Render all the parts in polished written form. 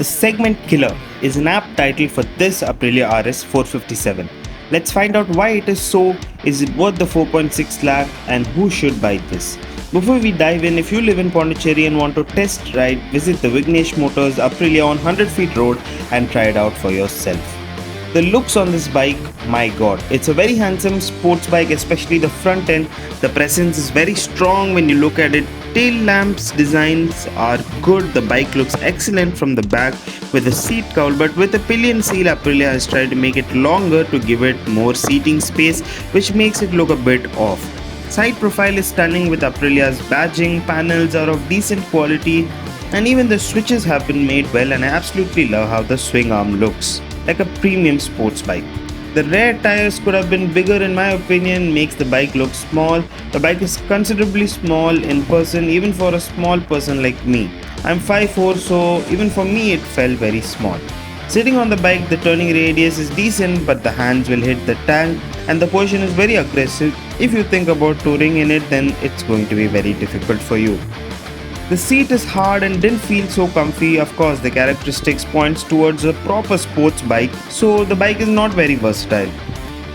segment killer is an apt title for this Aprilia RS 457. Let's find out why it is so, is it worth the 4.6 lakh, and who should buy this. Before we dive in, if you live in Puducherry and want to test ride, visit the Vignesh Motors Aprilia on 100 feet road and try it out for yourself. The looks on this bike, my god, it's a very handsome sports bike, especially the front end. The presence is very strong when you look at it. Tail lamps designs are good. The bike looks excellent from the back with a seat cowl, but with a pillion seal, Aprilia has tried to make it longer to give it more seating space, which makes it look a bit off. Side profile is stunning with Aprilia's badging. Panels are of decent quality, and even the switches have been made well, and I absolutely love how the swing arm looks like a premium sports bike. The rear tires could have been bigger in my opinion, makes the bike look small. The bike is considerably small in person, even for a small person like me. I'm 5'4", so even for me it felt very small. Sitting on the bike, the turning radius is decent, but the hands will hit the tank and the position is very aggressive. If you think about touring in it, then it's going to be very difficult for you. The seat is hard and didn't feel so comfy. Of course, the characteristics points towards a proper sports bike, so the bike is not very versatile.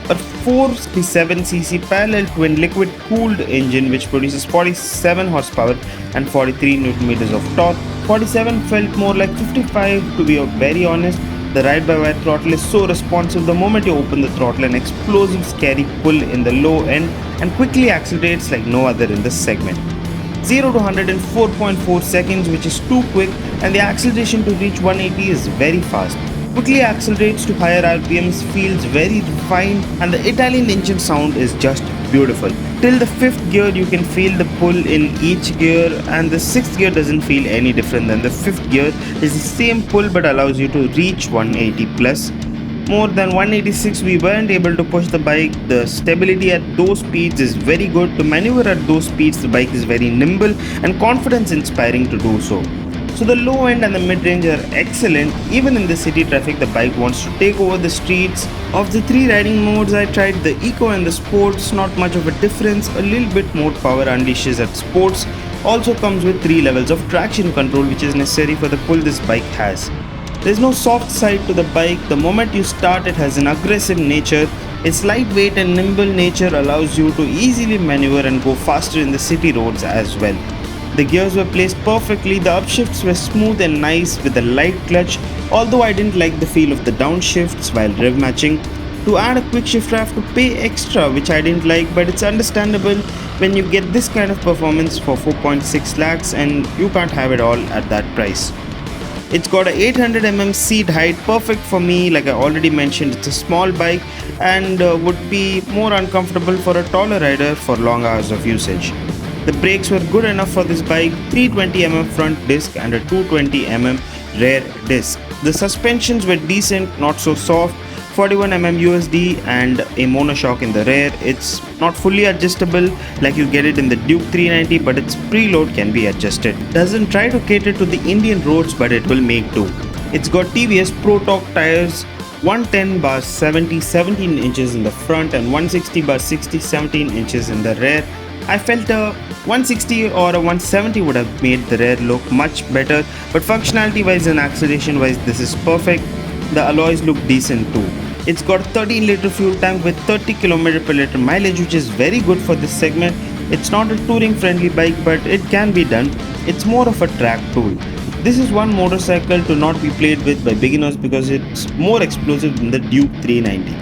A 467cc parallel twin liquid cooled engine which produces 47 horsepower and 43 Nm of torque. 47 felt more like 55 to be very honest. The ride-by-wire throttle is so responsive. The moment you open the throttle, an explosive scary pull in the low end and quickly accelerates like no other in this segment. 0 to 100 in 4.4 seconds, which is too quick, and the acceleration to reach 180 is very fast. Quickly accelerates to higher RPMs, feels very refined, and the Italian engine sound is just beautiful. Till the 5th gear you can feel the pull in each gear, and the 6th gear doesn't feel any different than the 5th gear. It's the same pull but allows you to reach 180 plus. More than 186 we weren't able to push the bike. The stability at those speeds is very good. To maneuver at those speeds, the bike is very nimble and confidence inspiring to do so. So the low end and the mid range are excellent. Even in the city traffic, the bike wants to take over the streets. Of the 3 riding modes I tried, the eco and the sports, not much of a difference. A little bit more power unleashes at sports. Also comes with 3 levels of traction control, which is necessary for the pull this bike has. There's no soft side to the bike. The moment you start, it has an aggressive nature. Its lightweight and nimble nature allows you to easily maneuver and go faster in the city roads as well. The gears were placed perfectly. The upshifts were smooth and nice with a light clutch, although I didn't like the feel of the downshifts while rev matching. To add a quick shifter, I have to pay extra, which I didn't like, but it's understandable when you get this kind of performance for 4.6 lakhs and you can't have it all at that price. It's got a 800mm seat height, perfect for me. Like I already mentioned, it's a small bike and would be more uncomfortable for a taller rider for long hours of usage. The brakes were good enough for this bike, 320mm front disc and a 220mm rear disc. The suspensions were decent, not so soft, 41mm USD and a monoshock in the rear. It's not fully adjustable like you get it in the Duke 390, but its preload can be adjusted. Doesn't try to cater to the Indian roads, but it will make do. It's got TVS Pro Torque tires, 110/70 17 inches in the front and 160/60 17 inches in the rear. I felt a 160 or a 170 would have made the rear look much better, but functionality wise and acceleration wise this is perfect. The alloys look decent too. It's got 13-liter fuel tank with 30 km per liter mileage, which is very good for this segment. It's not a touring friendly bike, but it can be done. It's more of a track tool. This is one motorcycle to not be played with by beginners because it's more explosive than the Duke 390.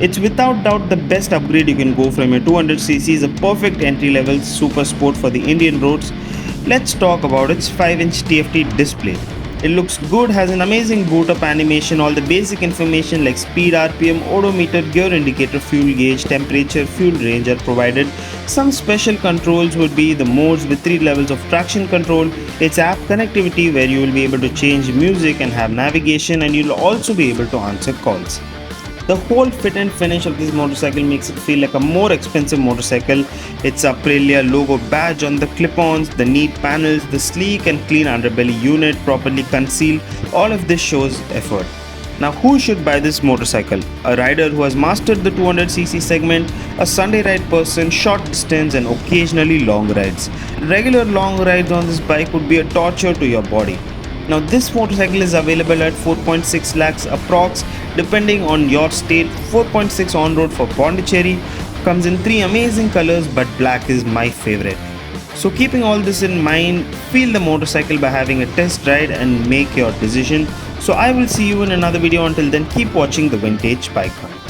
It's without doubt the best upgrade you can go from your 200cc. Is a perfect entry-level super sport for the Indian roads. Let's talk about its 5-inch TFT display. It looks good, has an amazing boot up animation. All the basic information like speed, RPM, odometer, gear indicator, fuel gauge, temperature, fuel range are provided. Some special controls would be the modes with 3 levels of traction control. It's app connectivity where you will be able to change music and have navigation, and you'll also be able to answer calls. The whole fit and finish of this motorcycle makes it feel like a more expensive motorcycle. Its Aprilia logo badge on the clip-ons, the neat panels, the sleek and clean underbelly unit properly concealed, all of this shows effort. Now who should buy this motorcycle? A rider who has mastered the 200cc segment, a Sunday ride person, short distance and occasionally long rides. Regular long rides on this bike would be a torture to your body. Now this motorcycle is available at 4.6 lakhs approx depending on your state. 4.6 on road for Puducherry, comes in 3 amazing colors but black is my favorite. So keeping all this in mind, feel the motorcycle by having a test ride and make your decision. So I will see you in another video. Until then, keep watching the Vintage Bike Hub.